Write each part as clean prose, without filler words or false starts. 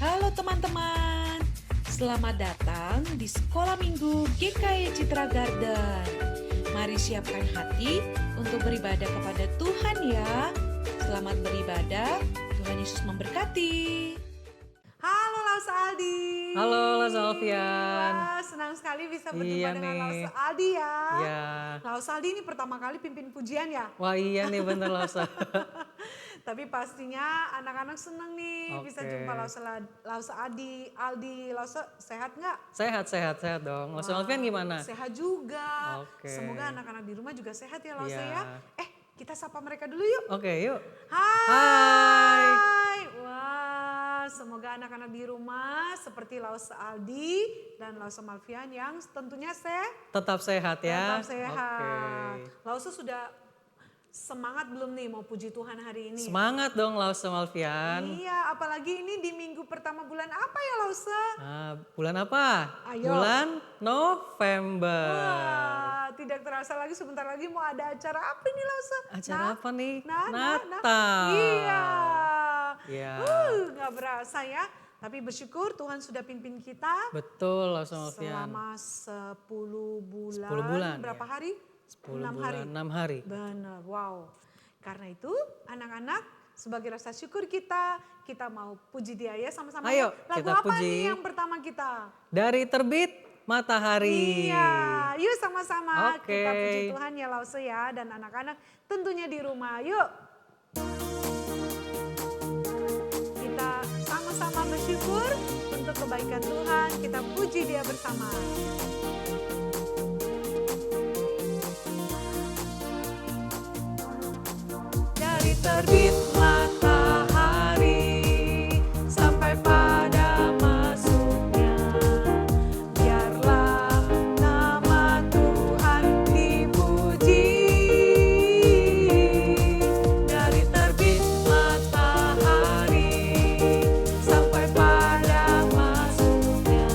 Halo teman-teman, selamat datang di Sekolah Minggu GKI Citra Garden. Mari siapkan hati untuk beribadah kepada Tuhan ya. Selamat beribadah, Tuhan Yesus memberkati. Halo Laus Aldi. Halo Laus Alfian. Wah, senang sekali bisa berjumpa Iya dengan nih. Laus Aldi ya. Iya. Laus Aldi ini pertama kali pimpin pujian ya. Wah iya nih bener Laus. Tapi pastinya anak-anak senang nih bisa Oke. jumpa Laus Aldi. Laus sehat nggak? Sehat dong. Laus Wah, Alfian gimana? Sehat juga. Oke. Semoga anak-anak di rumah juga sehat ya Laus Iya. ya. Kita sapa mereka dulu yuk. Oke yuk. Hai. Wah, semoga anak-anak di rumah seperti Laus Aldi dan Laus Malvian yang tentunya Tetap sehat ya. tetap sehat. Oke. Laus sudah semangat belum nih mau puji Tuhan hari ini? Semangat dong Laus Alfian. Iya, apalagi ini di minggu pertama bulan apa ya Laus? Bulan apa? Ayo. Bulan November. Wah, tidak terasa lagi sebentar lagi mau ada acara apa ini Laus? Acara apa nih? Natal. Natal. Iya. Iya. Nggak berasa ya. Tapi bersyukur Tuhan sudah pimpin kita Betul Laus Alfian. selama 10 bulan. 10 bulan, Berapa ya. hari? 10 6 bulan, hari. 6 hari. Benar, wow. Karena itu anak-anak sebagai rasa syukur kita mau puji dia ya sama-sama. Ayo, Lagu kita apa puji. nih yang pertama kita? Dari terbit matahari. Iya, yuk sama-sama Oke. kita puji Tuhan ya Lause ya dan anak-anak tentunya di rumah. Yuk. Kita sama-sama bersyukur untuk kebaikan Tuhan, kita puji dia bersama. Dari terbit matahari sampai pada masuknya, biarlah nama Tuhan dipuji. Dari terbit matahari sampai pada masuknya,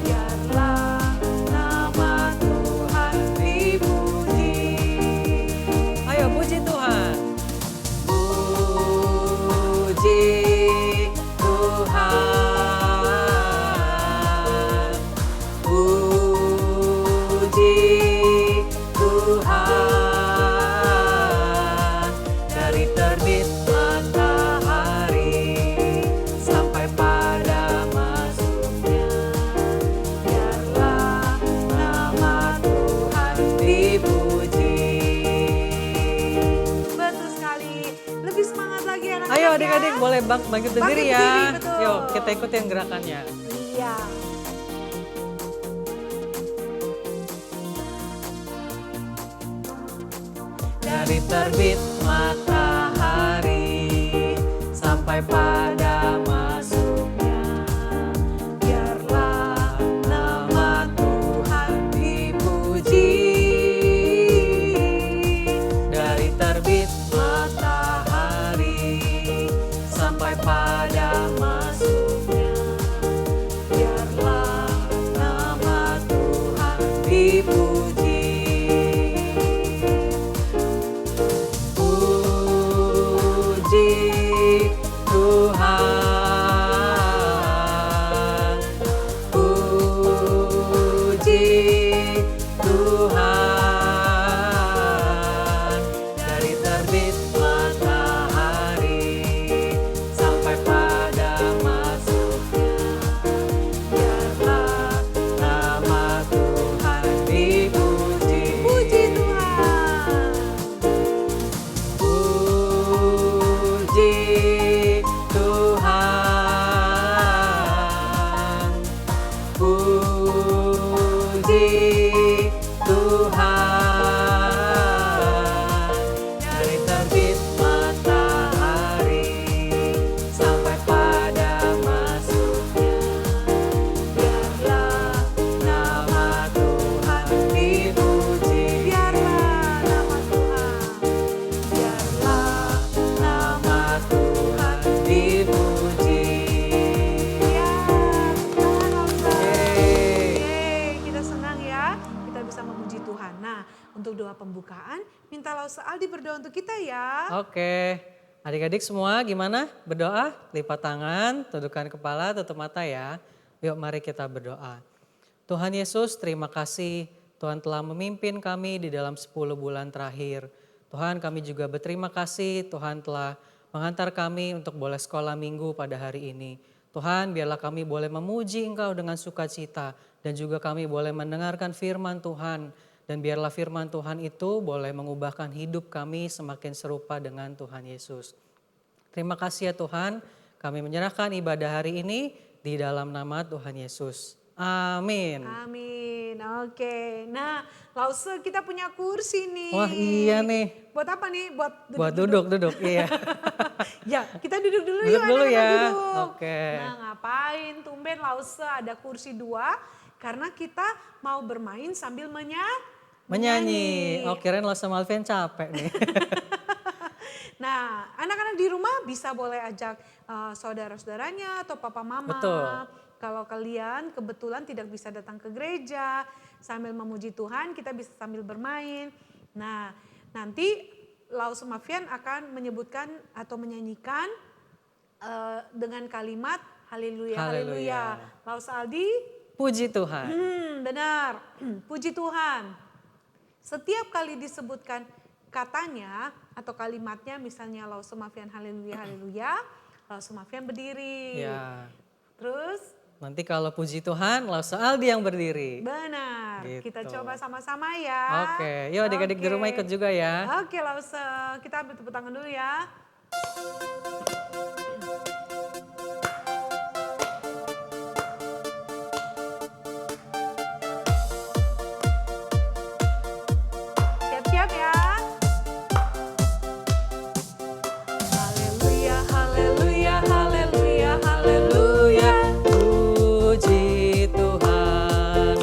biarlah nama Tuhan dipuji. Ayo puji Tuhan. Puji Tuhan, puji Tuhan, dari terbit matahari sampai pada masuknya, biarlah nama Tuhan dipuji. Betul sekali, lebih semangat lagi anak-anak. Ayo ya. adik-adik boleh bangkit berdiri Bangkit ya. berdiri, betul. Yuk kita ikutin gerakannya. Iya. Dari terbit matahari sampai pada masuknya, biarlah nama Tuhan dipuji. Dari terbit matahari sampai pada masuknya, biarlah nama Tuhan dipuji. Puji Tuhan, puji Tuhan, dari terbit matahari sampai pada masuknya, biarlah nama Tuhan dipuji. Puji Tuhan. Puji Tuhan, puji Tuhan, dari terbit matahari sampai pada masuknya, biarlah nama Tuhan dipuji. Biarlah nama Tuhan. Biarlah nama Tuhan dipuji. Ya, Tuhan Allah. Yeay, kita senang ya, kita bisa memuji Tuhan. Nah, untuk doa pembukaan, minta Laus Aldi berdoa untuk kita ya. Oke. Adik-adik semua gimana? Berdoa? Lipat tangan, tundukkan kepala, tutup mata ya. Yuk mari kita berdoa. Tuhan Yesus, terima kasih Tuhan telah memimpin kami di dalam 10 bulan terakhir. Tuhan, kami juga berterima kasih Tuhan telah mengantar kami untuk boleh sekolah minggu pada hari ini. Tuhan, biarlah kami boleh memuji Engkau dengan sukacita dan juga kami boleh mendengarkan firman Tuhan. Dan biarlah firman Tuhan itu boleh mengubahkan hidup kami semakin serupa dengan Tuhan Yesus. Terima kasih ya Tuhan, kami menyerahkan ibadah hari ini di dalam nama Tuhan Yesus. Amin. Amin. Oke. Nah, Lause kita punya kursi nih. Wah iya nih. Buat apa nih? Buat duduk, iya. Ya, kita duduk dulu Duduk yuk dulu anak-anak ya. duduk. Oke. Nah, ngapain? Tumben Lause ada kursi 2 karena kita mau bermain sambil Menyanyi. Oh kirain lo sama Alvin capek nih. Nah, anak-anak di rumah bisa boleh ajak saudara-saudaranya atau papa mama. Betul. Kalau kalian kebetulan tidak bisa datang ke gereja sambil memuji Tuhan, kita bisa sambil bermain. Nah, nanti Lause Mafian akan menyebutkan atau menyanyikan dengan kalimat haleluya, haleluya. Lause Aldi, Puji Tuhan. benar. Puji Tuhan. Setiap kali disebutkan katanya atau kalimatnya, misalnya Lause Mafian haleluya, haleluya, Lause Mafian berdiri. Ya. Terus Nanti kalau puji Tuhan, Lause Aldi yang berdiri. benar, Gitu. kita coba sama-sama ya. Oke, yuk adik-adik di rumah ikut juga ya. Oke Lause, kita ambil tepuk tangan dulu ya. Siap-siap ya. Haleluya, haleluya, haleluya, haleluya. Puji Tuhan.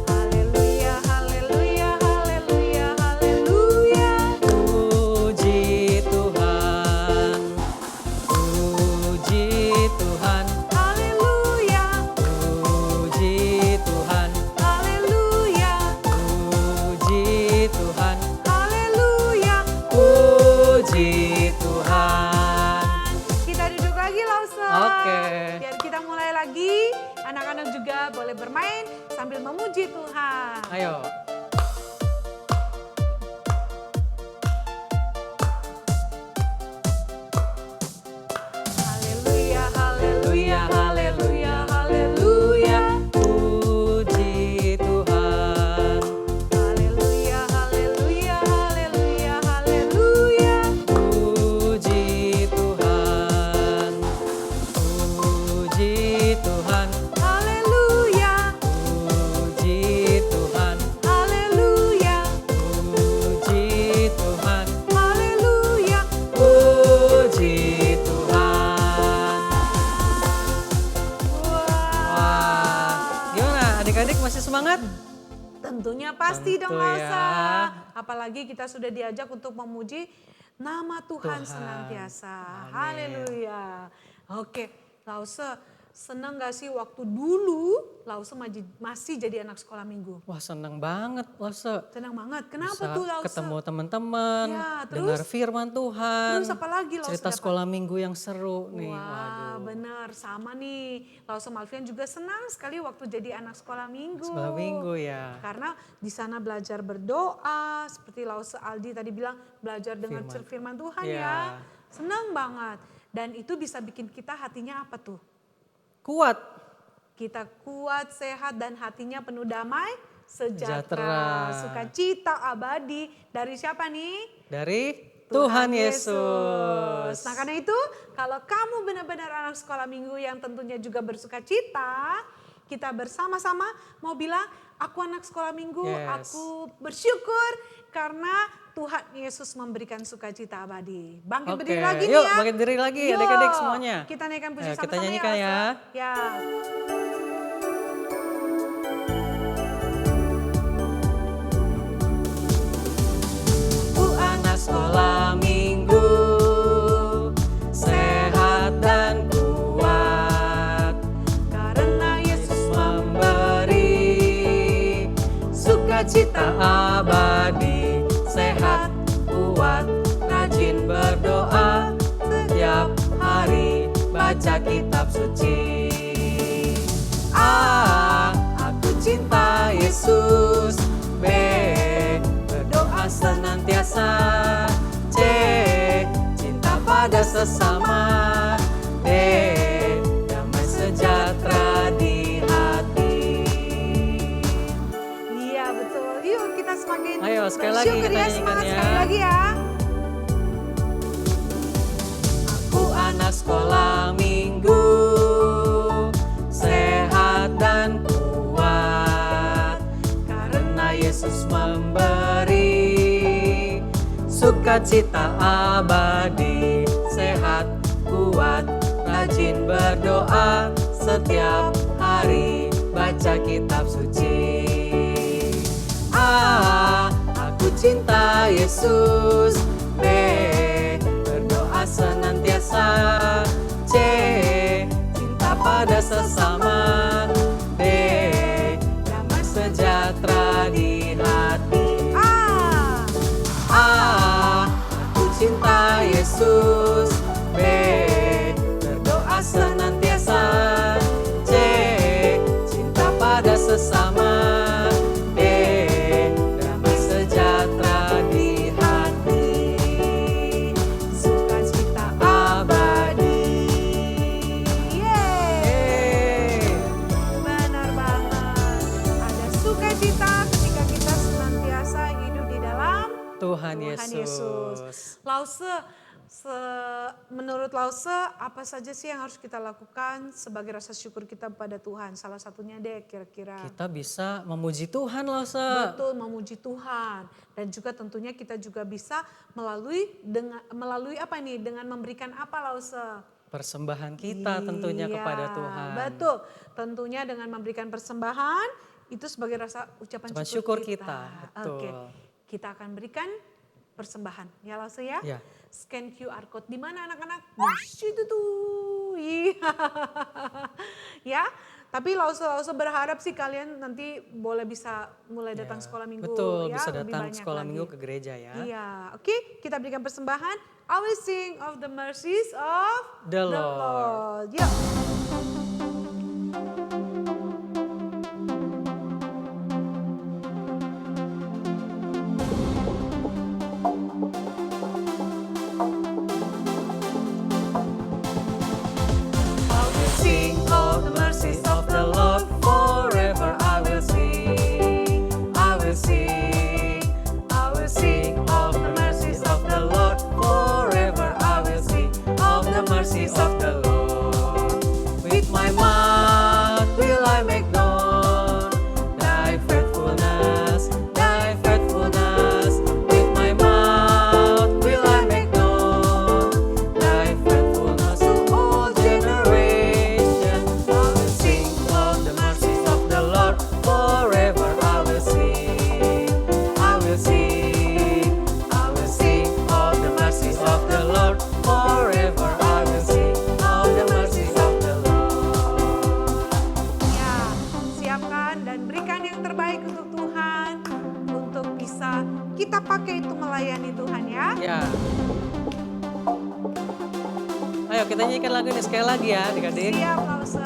Haleluya, haleluya, haleluya, haleluya. Puji Tuhan. Puji Tuhan. Haleluya, Puji Tuhan. haleluya, Puji Tuhan. haleluya. Puji Tuhan. Kita duduk lagi Lause. Oke. Biar kita mulai lagi. Anak-anak juga boleh bermain sambil memuji Tuhan. Ayo. Haleluya, haleluya, haleluya, haleluya. Puji Tuhan. Haleluya, haleluya, haleluya, haleluya. Puji Tuhan. Puji Tuhan. Haleluya, Puji Tuhan. haleluya, Puji Tuhan. haleluya. Puji Tuhan. Wah. Gimana adik-adik masih semangat? Tentunya pasti dong Tentu Lause. ya. Apalagi kita sudah diajak untuk memuji nama Tuhan Tuhan. senantiasa. Amin. Haleluya. Oke, Lause, senang gak sih waktu dulu Lause masih jadi anak sekolah minggu? Wah seneng banget Lause. Senang banget. Kenapa Bisa tuh Lause? ketemu teman-teman, Ya, terus? dengar firman Tuhan, Terus apa lagi Lause cerita dapat? sekolah minggu yang seru nih. Wah, Waduh. benar. Sama nih. Lause Malvian juga senang sekali waktu jadi anak sekolah minggu. Sekolah minggu ya. Karena di sana belajar berdoa, seperti Lause Aldi tadi bilang, belajar dengan firman Tuhan Iya. ya. Senang banget. Dan itu bisa bikin kita hatinya apa tuh? Kuat. Kita kuat, sehat, dan hatinya penuh damai, sejahtera. Sejahtera. Sukacita abadi. Dari siapa nih? Dari Tuhan Yesus. Nah karena itu kalau kamu benar-benar anak sekolah minggu yang tentunya juga bersuka cita, kita bersama-sama mau bilang, aku anak sekolah minggu, Yes. aku bersyukur karena Tuhan Yesus memberikan sukacita abadi. Bangkit Oke, berdiri lagi yuk nih ya. bangkit berdiri lagi Yuk, adik-adik semuanya. Kita naikkan puji Ayo, sama-sama kita nyanyikan ya. Elsa. Ya. Ku anak sekolah minggu, sehat dan kuat. Karena Yesus Memberi sukacita abadi, sehat, kuat, rajin berdoa, baca kitab suci. A. Aku cinta Yesus. B. Berdoa senantiasa. C. Cinta pada sesama. D. Damai sejahtera di hati. Iya betul. Yuk kita semakin Ayo, sekali lagi bersyukur kita ya, nyanyikan semangat ya. sekali lagi ya. Aku anak sekolah minggu, sehat dan kuat, karena Yesus memberi sukacita abadi. Sehat, kuat, rajin berdoa, setiap hari baca kitab suci. A. Aku cinta Yesus. B. Berdoa senantiasa. C. Cinta pada sesama. D. Damai sejahtera di hati. A. Aku cinta Yesus. B. Berdoa senantiasa. C. Cinta pada sesama. D. Damai sejahtera di hati. Sukacita abadi. Yeay. Benar banget. Ada sukacita ketika kita senantiasa hidup di dalam Tuhan Tuhan Yesus. Lause, menurut Lause apa saja sih yang harus kita lakukan sebagai rasa syukur kita pada Tuhan? Salah satunya deh kira-kira. Kita bisa memuji Tuhan loh, Se. Betul, memuji Tuhan. Dan juga tentunya kita juga bisa melalui apa nih? Dengan memberikan apa Lause? Persembahan kita tentunya Iya, kepada Tuhan. Betul, tentunya dengan memberikan persembahan itu sebagai rasa ucapan Ucapan syukur syukur kita. kita, betul. Oke, kita akan berikan persembahan. Ya Lause ya. Ya. Scan QR code di mana anak-anak? Di situ tuh. Iya. Ya, tapi Lause berharap sih kalian nanti boleh bisa mulai datang Ya, sekolah minggu. betul, ya, bisa lebih datang banyak sekolah lagi. minggu ke gereja ya. Iya, oke, kita berikan persembahan. I will sing of the mercies of The Lord. Yuk. I will sing of the mercies of the Lord forever. I will sing. I will sing. I will sing of the mercies of the Lord forever. I will sing of the mercies of the Lord. With my mouth will I make known thy faithfulness, thy faithfulness. With my mouth will I make known thy faithfulness to all generations. I will sing of the mercies of the Lord forever. I will sing. I will sing. I will sing of the mercies of the Lord forever. I will sing of the mercies of the Lord. Ya, siapkan dan berikan yang terbaik untuk Tuhan. Untuk bisa kita pakai itu melayani Tuhan ya. Ya. Ayo kita nyanyikan lagu ini sekali lagi ya adik-adik. Siap Lause. I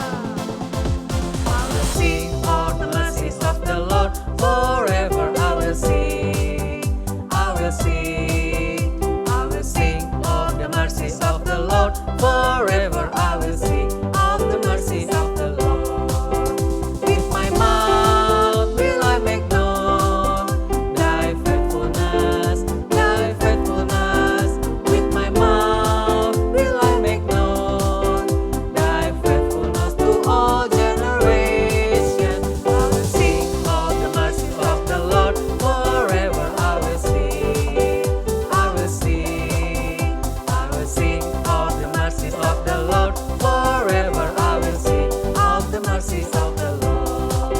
will sing of the mercies of the Lord forever. I will sing. I will sing. I will sing of the mercies of the Lord forever. I will sing of the mercies of the Lord. With my mouth will I make known thy faithfulness, thy faithfulness. With my mouth will I make known thy faithfulness to all generations. I will sing of the mercies of the Lord forever. I will sing. I will sing. I will sing of the mercies of the Lord forever. I will sing of the mercies of the Lord.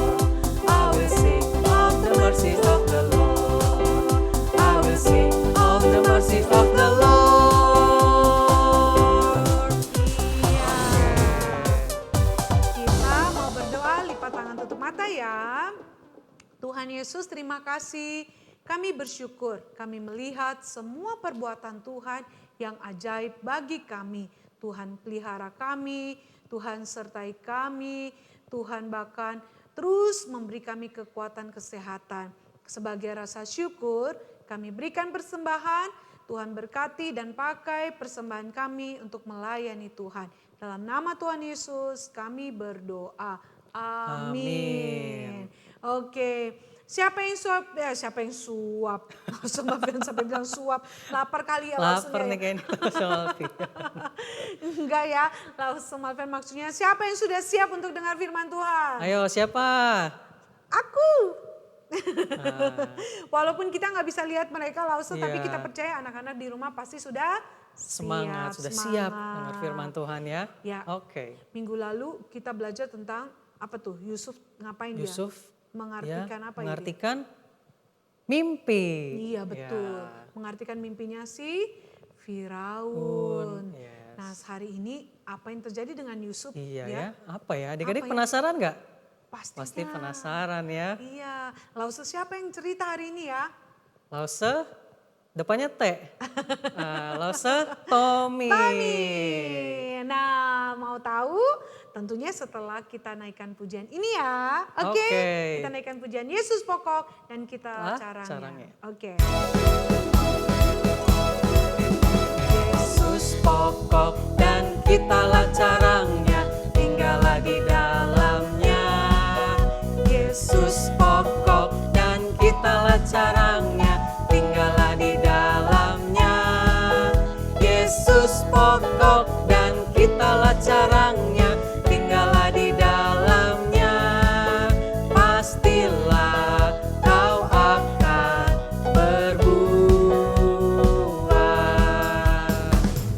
I will sing of the mercies of the Lord. I will sing of the mercies of the Lord. Iya. Kita mau berdoa, lipat tangan tutup mata ya. Tuhan Yesus, terima kasih. Kami bersyukur, kami melihat semua perbuatan Tuhan yang ajaib bagi kami. Tuhan pelihara kami, Tuhan sertai kami, Tuhan bahkan terus memberi kami kekuatan kesehatan. Sebagai rasa syukur, kami berikan persembahan, Tuhan berkati dan pakai persembahan kami untuk melayani Tuhan. Dalam nama Tuhan Yesus kami berdoa. Amin. Oke. Siapa yang suap? Ya, siapa yang suap? Sampai bilang suap. Lapar kali ya maksudnya. Lapar nih kayaknya sama Alfi. Enggak ya, Lausumalfian maksudnya siapa yang sudah siap untuk dengar firman Tuhan? Ayo siapa? Aku. Walaupun kita nggak bisa lihat mereka Lause, tapi Iya. kita percaya anak-anak di rumah pasti sudah Semangat, sudah siap dengar firman Tuhan ya. Ya. Oke. Minggu lalu kita belajar tentang apa tuh? Yusuf ngapain dia? Yusuf Mengartikan ya, apa ya? mengartikan mimpi. Iya betul. Ya. Mengartikan mimpinya si Firaun. Yes. Nah hari ini apa yang terjadi dengan Yusuf? Iya ya, apa ya? Apa Adik-adik ya? penasaran nggak? Pastinya. Pasti penasaran ya. Iya. Lause siapa yang cerita hari ini ya? Lause, depannya T. Lause Tommy. Nah mau tahu? Tentunya setelah kita naikkan pujian ini ya. Oke. Oke. Kita naikkan pujian Yesus pokok dan kita caranya. Caranya. Oke. Yesus pokok dan kitalah carangnya, tinggallah di dalamnya. Yesus pokok dan kitalah carangnya, tinggallah di dalamnya. Yesus pokok dan kitalah carangnya, tinggallah di dalamnya. Pastilah kau akan berbuah.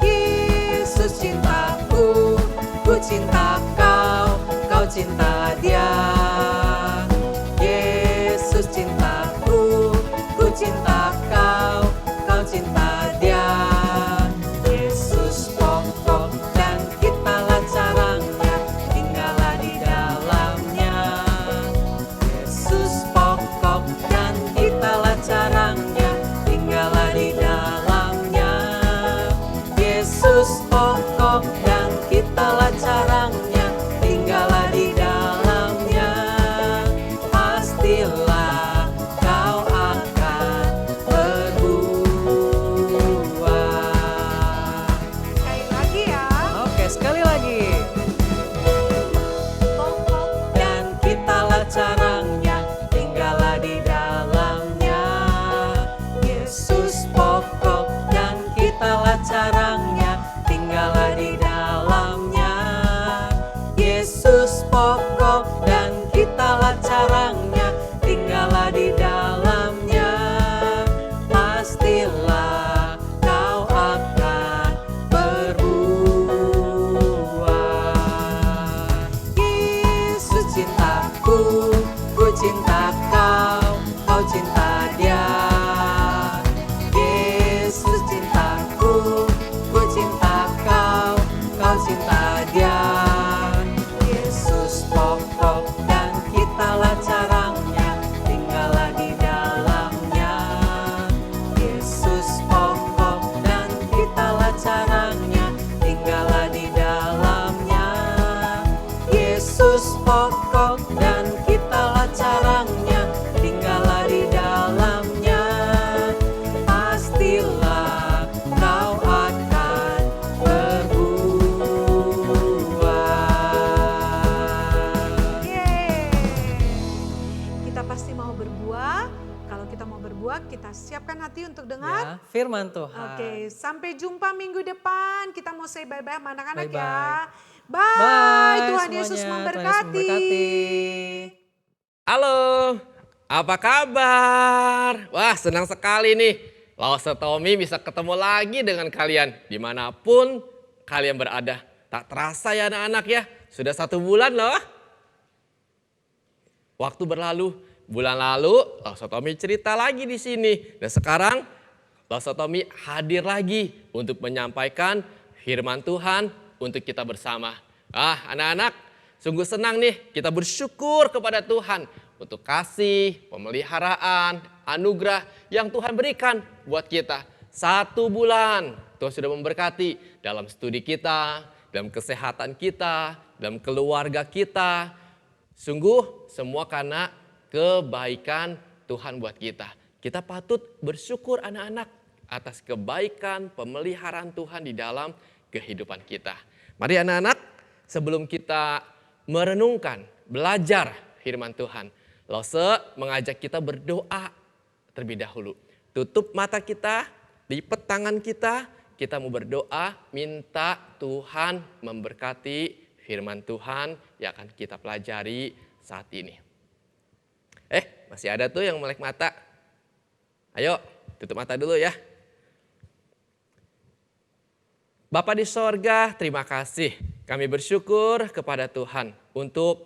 Yesus cintaku, ku cinta kau, kau cinta dia. Yesus cintaku, ku cinta kau, kau cinta dia. Yesus pokok dan kitalah carangnya, tinggallah di dalamnya. Yesus pokok dan kitalah carangnya, tinggallah di dalamnya. Yesus pokok dan kitalah carangnya, tinggallah di dalamnya. Pastilah kau akan berbuah. Sekali lagi ya. Oke, sekali lagi. Pokok dan kitalah carangnya, tinggallah di dalamnya. Yesus pokok dan kitalah carangnya, tinggallah di dalamnya. Yesus pokok dan kitalah carangnya, tinggallah di dalamnya. Pastilah kau akan berbuah. Yesus cintaku, ku cinta kau, kau cinta dia. Yesus cintaku, ku cinta kau, kau cinta dia. Yesus pokok dan kitalah carangnya, tinggallah di dalamnya. Yesus pokok dan kitalah carangnya, tinggallah di dalamnya. Yesus pokok dan kitalah carangnya, tinggallah di dalamnya. Pastilah kau akan berbuah. Yeay. Kita pasti mau berbuah. Kalau kita mau berbuah, kita siapkan hati untuk dengar. Ya, firman Tuhan. Oke, sampai jumpa minggu depan. Kita mau say bye-bye sama anak-anak Bye-bye. ya. Bye. Bye Tuhan semuanya. Yesus Tuhan Yesus memberkati. memberkati. Halo, apa kabar? Wah, senang sekali nih. Lause Tommy bisa ketemu lagi dengan kalian dimanapun kalian berada. Tak terasa ya anak-anak ya, sudah 1 bulan loh. Waktu berlalu, bulan lalu Lause Tommy cerita lagi di sini. Dan sekarang Lause Tommy hadir lagi untuk menyampaikan firman Tuhan untuk kita bersama. Anak-anak, sungguh senang nih kita bersyukur kepada Tuhan untuk kasih, pemeliharaan, anugerah yang Tuhan berikan buat kita. 1 bulan Tuhan sudah memberkati dalam studi kita, dalam kesehatan kita, dalam keluarga kita. Sungguh semua karena kebaikan Tuhan buat kita. Kita patut bersyukur anak-anak atas kebaikan pemeliharaan Tuhan di dalam kehidupan kita. Mari anak-anak, sebelum kita merenungkan, belajar firman Tuhan, Lose mengajak kita berdoa terlebih dahulu. Tutup mata kita, lipat tangan kita mau berdoa, minta Tuhan memberkati firman Tuhan yang akan kita pelajari saat ini. Masih ada tuh yang melek mata. Ayo, tutup mata dulu ya. Bapa di sorga, terima kasih. Kami bersyukur kepada Tuhan untuk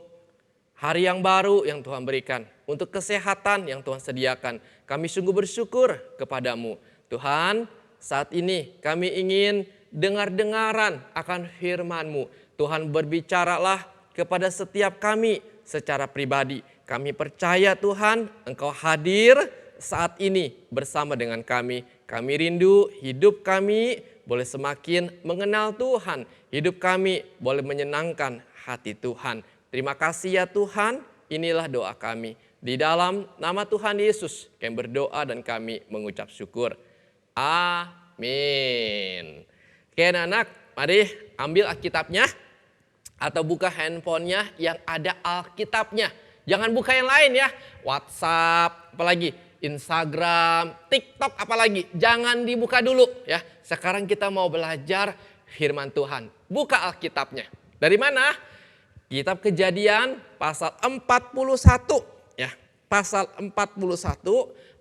hari yang baru yang Tuhan berikan. Untuk kesehatan yang Tuhan sediakan. Kami sungguh bersyukur kepadamu. Tuhan, saat ini kami ingin dengar-dengaran akan firman-Mu. Tuhan, berbicaralah kepada setiap kami secara pribadi. Kami percaya Tuhan, Engkau hadir saat ini bersama dengan kami. Kami rindu hidup kami boleh semakin mengenal Tuhan. Hidup kami boleh menyenangkan hati Tuhan. Terima kasih ya Tuhan, inilah doa kami. Di dalam nama Tuhan Yesus kami berdoa dan kami mengucap syukur. Amin. Oke anak-anak, mari ambil Alkitabnya atau buka handphonenya yang ada Alkitabnya. Jangan buka yang lain ya, WhatsApp, apalagi Instagram, TikTok apalagi. Jangan dibuka dulu ya. Sekarang kita mau belajar firman Tuhan. Buka Alkitabnya. Dari mana? Kitab Kejadian pasal 41 ya. Pasal 41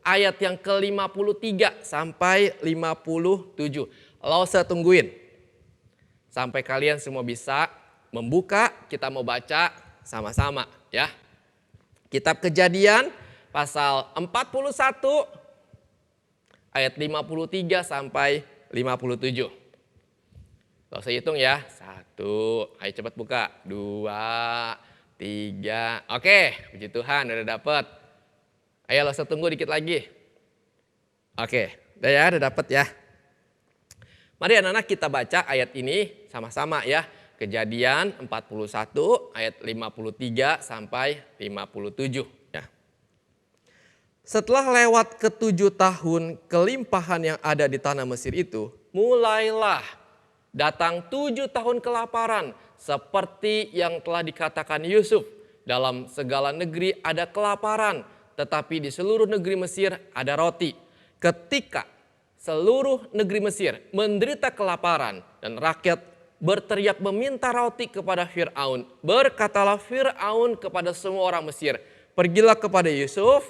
ayat yang ke-53 sampai 57. Lose tungguin. Sampai kalian semua bisa membuka, kita mau baca sama-sama ya. Kitab Kejadian pasal 41 ayat 53 sampai 57. Kalau saya hitung ya, 1, ayo cepat buka, 2, 3, oke, puji Tuhan udah dapet. Ayo lo tunggu dikit lagi. Oke, udah ya, udah dapet ya. Mari anak-anak kita baca ayat ini sama-sama ya. Kejadian 41 ayat 53 sampai 57 ya. Setelah lewat ke-7 tahun kelimpahan yang ada di tanah Mesir itu, mulailah datang 7 tahun kelaparan seperti yang telah dikatakan Yusuf. Dalam segala negeri ada kelaparan, tetapi di seluruh negeri Mesir ada roti. Ketika seluruh negeri Mesir menderita kelaparan dan rakyat berteriak meminta roti kepada Fir'aun, berkatalah Fir'aun kepada semua orang Mesir, pergilah kepada Yusuf,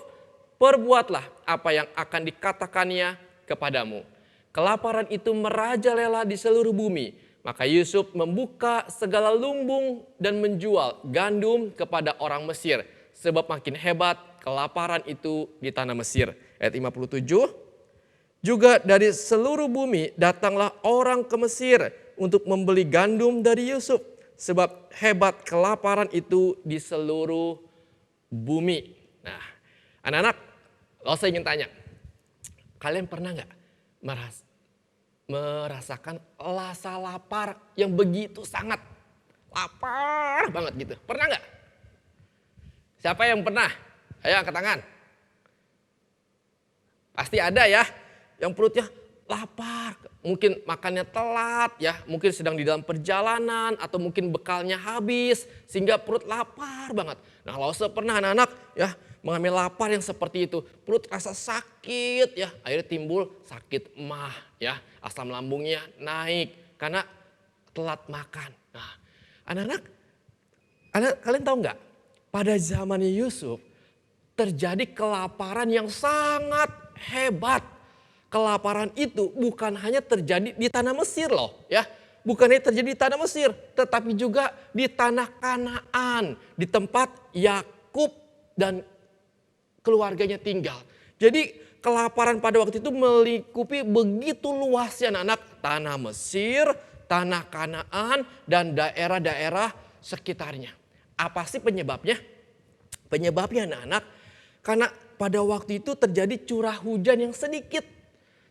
perbuatlah apa yang akan dikatakannya kepadamu. Kelaparan itu merajalela di seluruh bumi. Maka Yusuf membuka segala lumbung dan menjual gandum kepada orang Mesir. Sebab makin hebat kelaparan itu di tanah Mesir. Ayat 57. Juga dari seluruh bumi datanglah orang ke Mesir untuk membeli gandum dari Yusuf. Sebab hebat kelaparan itu di seluruh bumi. Nah, anak-anak, saya ingin tanya. Kalian pernah nggak merasakan rasa lapar yang begitu sangat lapar banget gitu? Pernah nggak? Siapa yang pernah? Ayo angkat tangan. Pasti ada ya yang perutnya lapar. Mungkin makannya telat ya, mungkin sedang di dalam perjalanan atau mungkin bekalnya habis sehingga perut lapar banget. Nah, kalau pernah anak-anak ya mengalami lapar yang seperti itu, perut rasa sakit ya, akhirnya timbul sakit emah ya, asam lambungnya naik karena telat makan. Nah, anak-anak, kalian tahu nggak? Pada zamannya Yusuf terjadi kelaparan yang sangat hebat. Kelaparan itu bukan hanya terjadi di tanah Mesir loh ya. Bukan hanya terjadi di tanah Mesir, tetapi juga di tanah Kanaan, di tempat Yakub dan keluarganya tinggal. Jadi kelaparan pada waktu itu melingkupi begitu luasnya anak-anak, tanah Mesir, tanah Kanaan, dan daerah-daerah sekitarnya. Apa sih penyebabnya? Penyebabnya anak-anak, karena pada waktu itu terjadi curah hujan yang sedikit.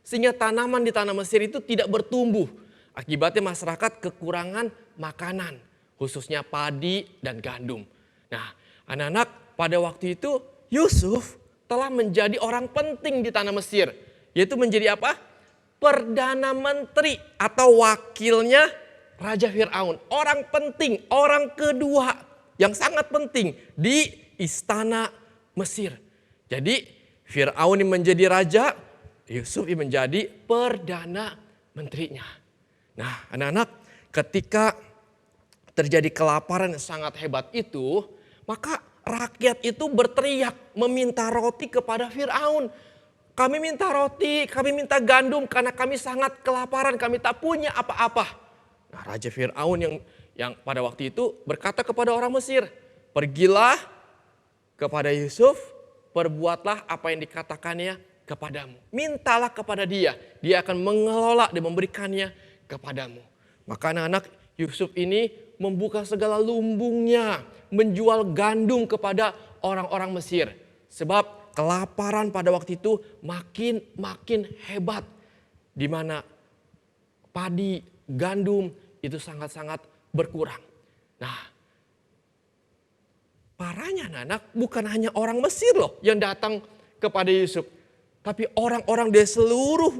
Sehingga tanaman di tanah Mesir itu tidak bertumbuh. Akibatnya masyarakat kekurangan makanan, khususnya padi dan gandum. Nah, anak-anak, pada waktu itu Yusuf telah menjadi orang penting di tanah Mesir. Yaitu menjadi apa? Perdana Menteri atau wakilnya Raja Fir'aun. Orang penting, orang kedua yang sangat penting di istana Mesir. Jadi Fir'aun yang menjadi raja, Yusuf yang menjadi perdana menterinya. Nah, anak-anak, ketika terjadi kelaparan yang sangat hebat itu, maka rakyat itu berteriak meminta roti kepada Fir'aun. Kami minta roti, kami minta gandum karena kami sangat kelaparan, kami tak punya apa-apa. Nah, Raja Fir'aun yang pada waktu itu berkata kepada orang Mesir, pergilah kepada Yusuf, perbuatlah apa yang dikatakannya kepadamu. Mintalah kepada dia, dia akan mengelola dan memberikannya kepadamu. Maka anak-anak, Yusuf ini membuka segala lumbungnya, menjual gandum kepada orang-orang Mesir. Sebab kelaparan pada waktu itu makin hebat. Di mana padi, gandum itu sangat-sangat berkurang. Nah, parahnya anak-anak, bukan hanya orang Mesir loh yang datang kepada Yusuf. Tapi orang-orang dari seluruh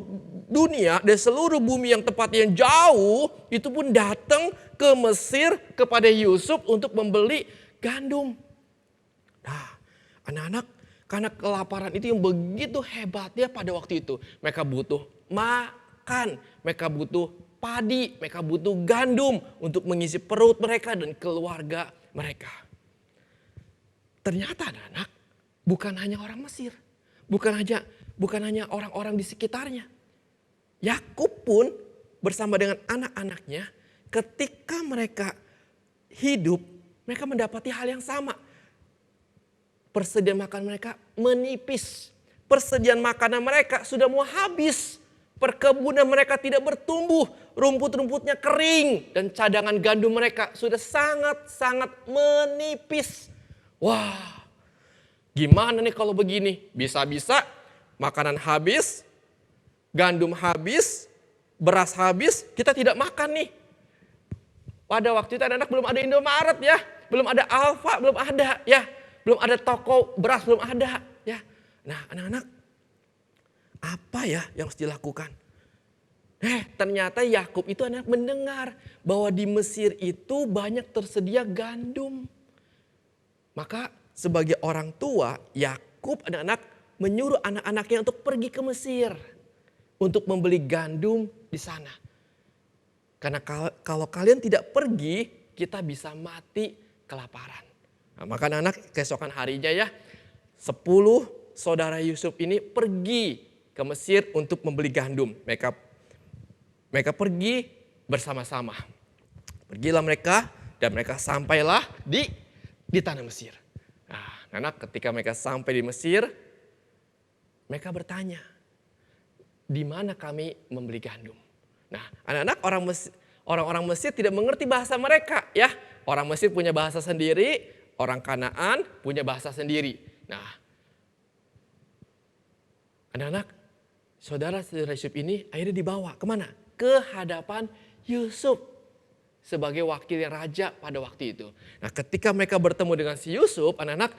dunia, dari seluruh bumi yang tempat yang jauh, itu pun datang ke Mesir kepada Yusuf untuk membeli gandum. Nah, anak-anak, karena kelaparan itu yang begitu hebatnya pada waktu itu. Mereka butuh makan, mereka butuh padi, mereka butuh gandum untuk mengisi perut mereka dan keluarga mereka. Ternyata anak-anak, bukan hanya orang Mesir, bukan hanya orang-orang di sekitarnya. Yakub pun bersama dengan anak-anaknya, ketika mereka hidup, mereka mendapati hal yang sama. Persediaan makan mereka menipis. Persediaan makanan mereka sudah mau habis. Perkebunan mereka tidak bertumbuh. Rumput-rumputnya kering. Dan cadangan gandum mereka sudah sangat-sangat menipis. Wah, gimana nih kalau begini? Bisa-bisa makanan habis, gandum habis, beras habis, kita tidak makan nih. Pada waktu itu anak-anak belum ada Indomaret ya. Belum ada Alfa, belum ada ya. Belum ada toko beras, belum ada ya. Nah, anak-anak, apa ya yang harus dilakukan? Ternyata Yakub itu anak mendengar bahwa di Mesir itu banyak tersedia gandum. Maka sebagai orang tua, Yakub anak-anak menyuruh anak-anaknya untuk pergi ke Mesir untuk membeli gandum di sana. Karena kalau kalian tidak pergi, kita bisa mati kelaparan. Nah, maka anak-anak keesokan harinya ya, 10 saudara Yusuf ini pergi ke Mesir untuk membeli gandum. Mereka pergi bersama-sama. Pergilah mereka dan mereka sampailah di tanah Mesir. Nah, anak ketika mereka sampai di Mesir, mereka bertanya, di mana kami membeli gandum? Nah, anak-anak orang-orang Mesir tidak mengerti bahasa mereka ya. Orang Mesir punya bahasa sendiri, orang Kanaan punya bahasa sendiri. Nah, anak-anak, saudara-saudara Yusuf ini akhirnya dibawa kemana? Ke hadapan Yusuf sebagai wakil raja pada waktu itu. Nah, ketika mereka bertemu dengan si Yusuf, anak-anak,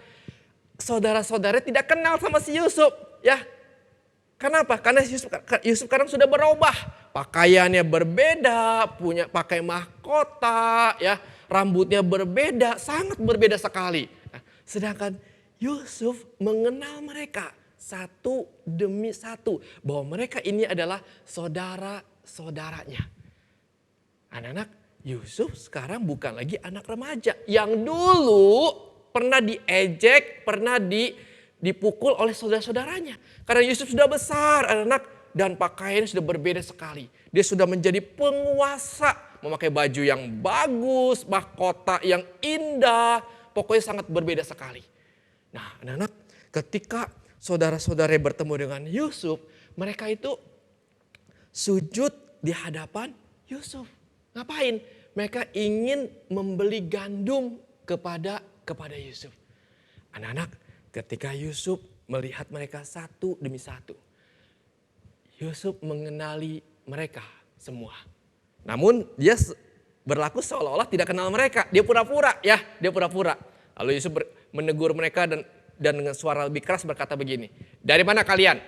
saudara-saudara tidak kenal sama si Yusuf ya. Kenapa? Karena Yusuf sekarang sudah berubah. Pakaiannya berbeda, punya pakai mahkota, ya, rambutnya berbeda, sangat berbeda sekali. Nah, sedangkan Yusuf mengenal mereka satu demi satu bahwa mereka ini adalah saudara-saudaranya. Anak-anak, Yusuf sekarang bukan lagi anak remaja yang dulu pernah diejek, pernah dipukul oleh saudara-saudaranya. Karena Yusuf sudah besar anak-anak dan pakaiannya sudah berbeda sekali. Dia sudah menjadi penguasa, memakai baju yang bagus, mahkota yang indah, pokoknya sangat berbeda sekali. Nah, anak-anak, ketika saudara-saudara bertemu dengan Yusuf, mereka itu sujud di hadapan Yusuf. Ngapain? Mereka ingin membeli gandum kepada Yusuf. Anak-anak, ketika Yusuf melihat mereka satu demi satu, Yusuf mengenali mereka semua. Namun dia berlaku seolah-olah tidak kenal mereka. Dia pura-pura ya, dia pura-pura. Lalu Yusuf menegur mereka dan dengan suara lebih keras berkata begini, "Dari mana kalian?"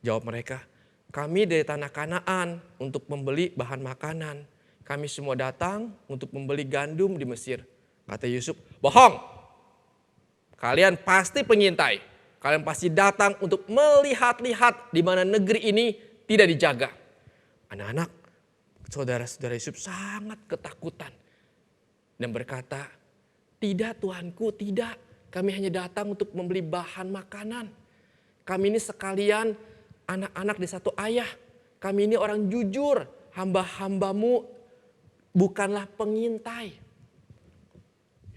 Jawab mereka, "Kami dari tanah Kanaan untuk membeli bahan makanan. Kami semua datang untuk membeli gandum di Mesir." Kata Yusuf, "Bohong. Kalian pasti pengintai. Kalian pasti datang untuk melihat-lihat di mana negeri ini tidak dijaga." Anak-anak, saudara-saudara Yusuf sangat ketakutan dan berkata, "Tidak Tuanku, tidak. Kami hanya datang untuk membeli bahan makanan. Kami ini sekalian anak-anak di satu ayah. Kami ini orang jujur. Hamba-hambamu bukanlah pengintai."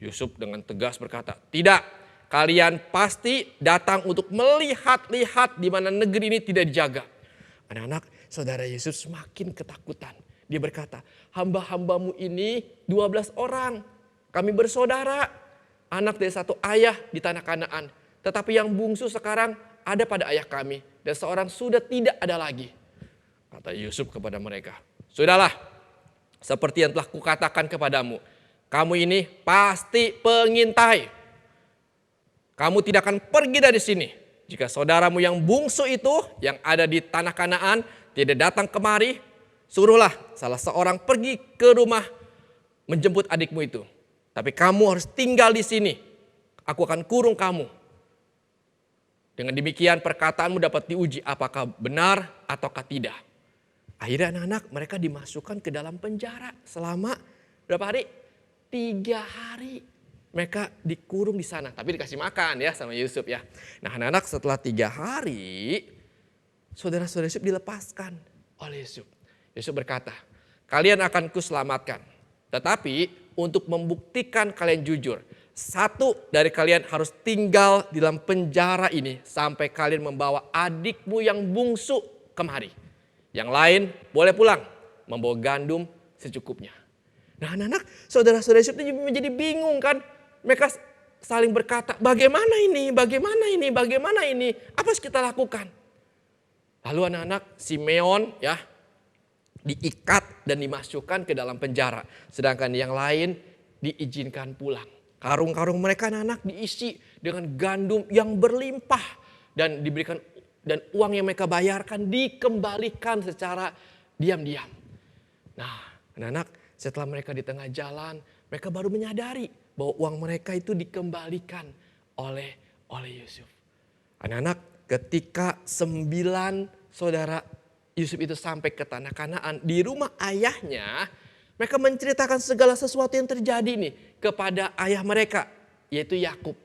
Yusuf dengan tegas berkata, "Tidak. Kalian pasti datang untuk melihat-lihat di mana negeri ini tidak dijaga." Anak-anak, saudara Yusuf semakin ketakutan. Dia berkata, "Hamba-hambamu ini 12 orang. Kami bersaudara, anak dari satu ayah di tanah Kanaan. Tetapi yang bungsu sekarang ada pada ayah kami dan seorang sudah tidak ada lagi." Kata Yusuf kepada mereka, "Sudahlah, seperti yang telah kukatakan kepadamu, kamu ini pasti pengintai. Kamu tidak akan pergi dari sini jika saudaramu yang bungsu itu yang ada di tanah Kanaan tidak datang kemari. Suruhlah salah seorang pergi ke rumah menjemput adikmu itu. Tapi kamu harus tinggal di sini. Aku akan kurung kamu. Dengan demikian perkataanmu dapat diuji apakah benar ataukah tidak." Akhirnya anak-anak mereka dimasukkan ke dalam penjara selama berapa hari? 3 hari. Mereka dikurung di sana. Tapi dikasih makan ya sama Yusuf ya. Nah anak-anak setelah 3 hari saudara-saudara Yusuf dilepaskan oleh Yusuf. Yusuf berkata, "Kalian akan kuselamatkan. Tetapi untuk membuktikan kalian jujur, satu dari kalian harus tinggal di dalam penjara ini sampai kalian membawa adikmu yang bungsu kemari. Yang lain boleh pulang membawa gandum secukupnya." Nah anak-anak saudara-saudara Yusuf menjadi bingung kan. Mereka saling berkata, bagaimana ini, bagaimana ini, bagaimana ini. Apa harus kita lakukan? Lalu anak-anak Simeon ya diikat dan dimasukkan ke dalam penjara. Sedangkan yang lain diizinkan pulang. Karung-karung mereka anak-anak diisi dengan gandum yang berlimpah. Dan diberikan dan uang yang mereka bayarkan dikembalikan secara diam-diam. Nah anak-anak setelah mereka di tengah jalan, mereka baru menyadari bahwa uang mereka itu dikembalikan oleh Yusuf. Anak-anak ketika 9 saudara Yusuf itu sampai ke tanah Kanaan, di rumah ayahnya, mereka menceritakan segala sesuatu yang terjadi nih kepada ayah mereka, yaitu Yakub.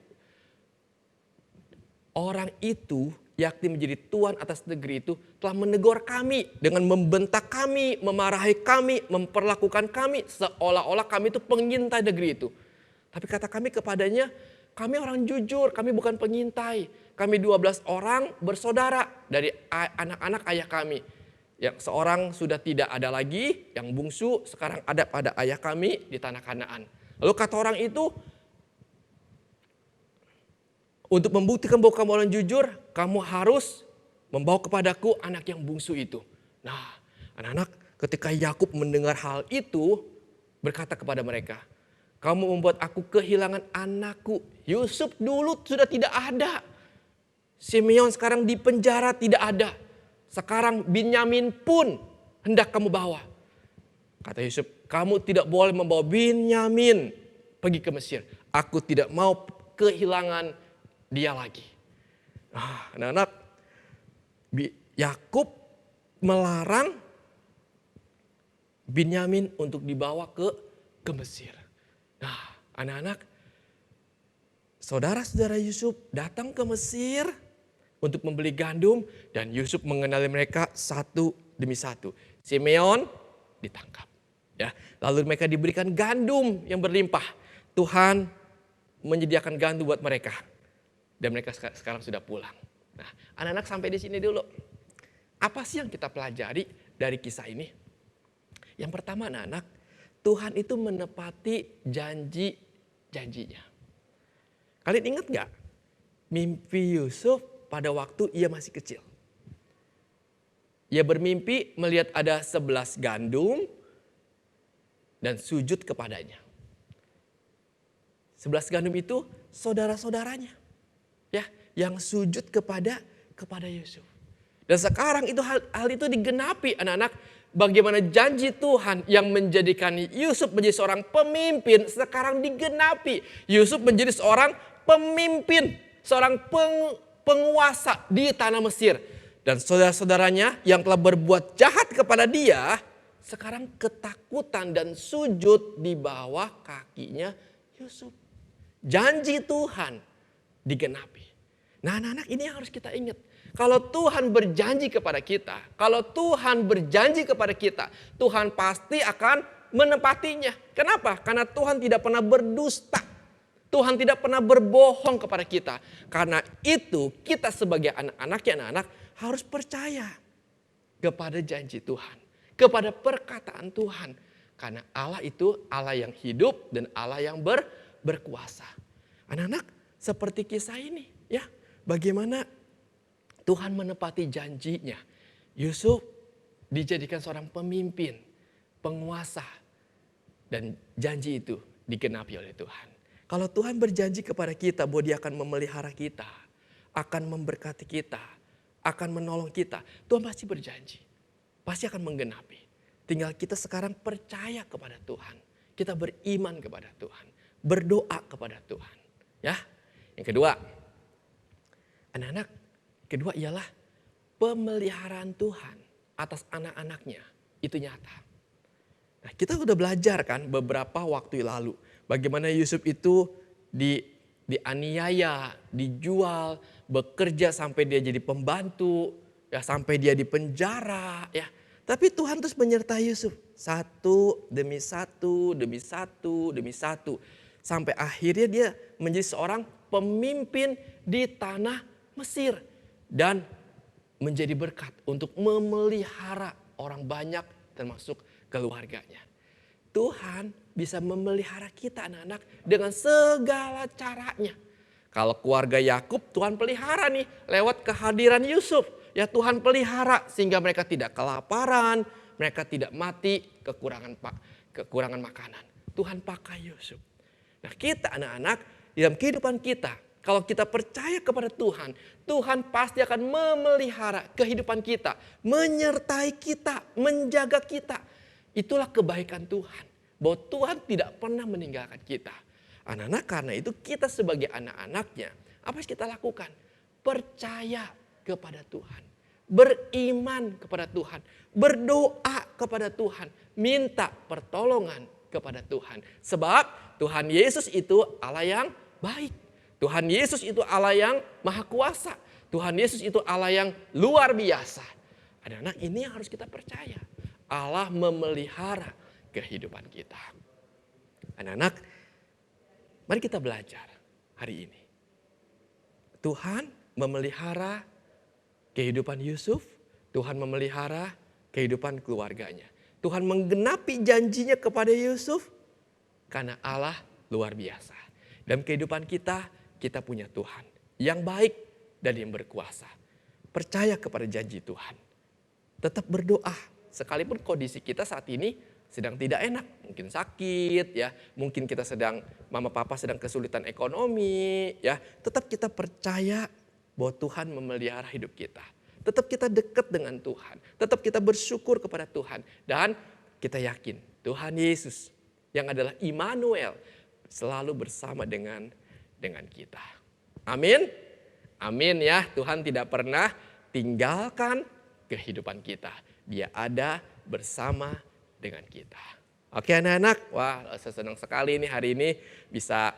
Orang itu, yakni menjadi tuan atas negeri itu, telah menegur kami dengan membentak kami, memarahi kami, memperlakukan kami seolah-olah kami itu pengintai negeri itu. Tapi kata kami kepadanya, kami orang jujur, kami bukan pengintai. Kami 12 orang bersaudara dari anak-anak ayah kami. Yang seorang sudah tidak ada lagi, yang bungsu sekarang ada pada ayah kami di tanah Kanaan. Lalu kata orang itu, untuk membuktikan bahwa kamu orang jujur, kamu harus membawa kepadaku anak yang bungsu itu. Nah anak-anak ketika Yakub mendengar hal itu, berkata kepada mereka, "Kamu membuat aku kehilangan anakku. Yusuf dulu sudah tidak ada. Simeon sekarang di penjara tidak ada. Sekarang Binyamin pun hendak kamu bawa." Kata Yusuf, "Kamu tidak boleh membawa Binyamin pergi ke Mesir. Aku tidak mau kehilangan dia lagi." Anak-anak, Yakub melarang Binyamin untuk dibawa ke Mesir. Nah, anak-anak, saudara-saudara Yusuf datang ke Mesir untuk membeli gandum dan Yusuf mengenali mereka satu demi satu. Simeon ditangkap, ya. Lalu mereka diberikan gandum yang berlimpah. Tuhan menyediakan gandum buat mereka dan mereka sekarang sudah pulang. Nah, anak-anak sampai di sini dulu. Apa sih yang kita pelajari dari kisah ini? Yang pertama anak-anak, Tuhan itu menepati janji-janjinya. Kalian ingat gak mimpi Yusuf pada waktu ia masih kecil? ia bermimpi melihat ada 11 gandum dan sujud kepadanya. 11 gandum itu saudara-saudaranya, ya, yang sujud kepada Yusuf. Dan sekarang itu hal itu digenapi, anak-anak. Bagaimana janji Tuhan yang menjadikan Yusuf menjadi seorang pemimpin sekarang digenapi. Yusuf menjadi seorang pemimpin, seorang penguasa di tanah Mesir. Dan saudara-saudaranya yang telah berbuat jahat kepada dia sekarang ketakutan dan sujud di bawah kakinya Yusuf. Janji Tuhan digenapi. Nah, anak-anak, ini yang harus kita ingat. Kalau Tuhan berjanji kepada kita, Tuhan pasti akan menepatinya. Kenapa? Karena Tuhan tidak pernah berdusta. Tuhan tidak pernah berbohong kepada kita. Karena itu kita sebagai anak-anak harus percaya kepada janji Tuhan, kepada perkataan Tuhan. Karena Allah itu Allah yang hidup dan Allah yang berkuasa. Anak-anak, seperti kisah ini, ya, bagaimana Tuhan menepati janjinya. Yusuf dijadikan seorang pemimpin, penguasa. Dan janji itu digenapi oleh Tuhan. Kalau Tuhan berjanji kepada kita bahwa dia akan memelihara kita, akan memberkati kita, akan menolong kita, Tuhan pasti berjanji. Pasti akan menggenapi. Tinggal kita sekarang percaya kepada Tuhan. Kita beriman kepada Tuhan. Berdoa kepada Tuhan. Ya. Yang kedua, anak-anak, kedua ialah pemeliharaan Tuhan atas anak-anaknya itu nyata. Nah, kita sudah belajar kan beberapa waktu lalu bagaimana Yusuf itu dianiaya, dijual, bekerja sampai dia jadi pembantu, ya, sampai dia di penjara, ya. Tapi Tuhan terus menyertai Yusuf satu demi satu demi satu demi satu sampai akhirnya dia menjadi seorang pemimpin di tanah Mesir. Dan menjadi berkat untuk memelihara orang banyak termasuk keluarganya. Tuhan bisa memelihara kita anak-anak dengan segala caranya. Kalau keluarga Yakub Tuhan pelihara nih lewat kehadiran Yusuf. Ya, Tuhan pelihara sehingga mereka tidak kelaparan, mereka tidak mati kekurangan makanan. Tuhan pakai Yusuf. Nah, kita anak-anak dalam kehidupan kita, kalau kita percaya kepada Tuhan, Tuhan pasti akan memelihara kehidupan kita, menyertai kita, menjaga kita. Itulah kebaikan Tuhan, bahwa Tuhan tidak pernah meninggalkan kita. Anak-anak, karena itu kita sebagai anak-anaknya, apa yang kita lakukan? Percaya kepada Tuhan, beriman kepada Tuhan, berdoa kepada Tuhan, minta pertolongan kepada Tuhan. Sebab Tuhan Yesus itu Allah yang baik. Tuhan Yesus itu Allah yang maha kuasa. Tuhan Yesus itu Allah yang luar biasa. Anak-anak, ini yang harus kita percaya. Allah memelihara kehidupan kita. Anak-anak, mari kita belajar hari ini. Tuhan memelihara kehidupan Yusuf. Tuhan memelihara kehidupan keluarganya. Tuhan menggenapi janjinya kepada Yusuf karena Allah luar biasa. Dalam kehidupan kita punya Tuhan yang baik dan yang berkuasa. Percaya kepada janji Tuhan. Tetap berdoa. Sekalipun kondisi kita saat ini sedang tidak enak. Mungkin sakit, ya. Mungkin kita mama papa sedang kesulitan ekonomi, ya. Tetap kita percaya bahwa Tuhan memelihara hidup kita. Tetap kita dekat dengan Tuhan. Tetap kita bersyukur kepada Tuhan. Dan kita yakin Tuhan Yesus yang adalah Immanuel selalu bersama dengan kita. Amin. Amin ya. Tuhan tidak pernah tinggalkan kehidupan kita. Dia ada bersama dengan kita. Oke anak-anak. Wah, saya senang sekali nih hari ini bisa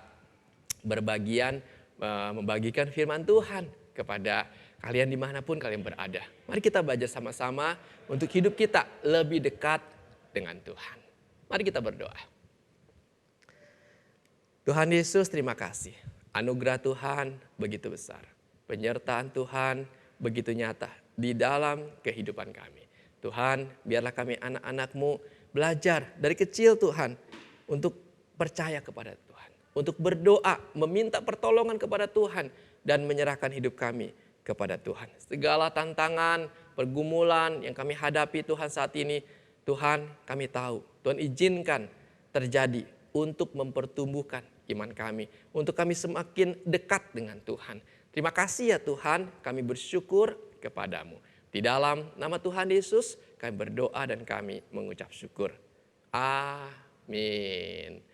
membagikan firman Tuhan kepada kalian dimanapun kalian berada. Mari kita belajar sama-sama untuk hidup kita lebih dekat dengan Tuhan. Mari kita berdoa. Tuhan Yesus, terima kasih. Anugerah Tuhan begitu besar. Penyertaan Tuhan begitu nyata di dalam kehidupan kami. Tuhan, biarlah kami anak-anak-Mu belajar dari kecil Tuhan untuk percaya kepada Tuhan. Untuk berdoa, meminta pertolongan kepada Tuhan dan menyerahkan hidup kami kepada Tuhan. Segala tantangan, pergumulan yang kami hadapi Tuhan saat ini, Tuhan kami tahu, Tuhan izinkan terjadi untuk mempertumbuhkan iman kami, untuk kami semakin dekat dengan Tuhan. Terima kasih ya Tuhan, kami bersyukur kepadamu. Di dalam nama Tuhan Yesus kami berdoa dan kami mengucap syukur. Amin.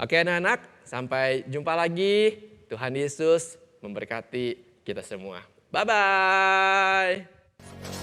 Oke anak-anak, sampai jumpa lagi. Tuhan Yesus memberkati kita semua. Bye-bye.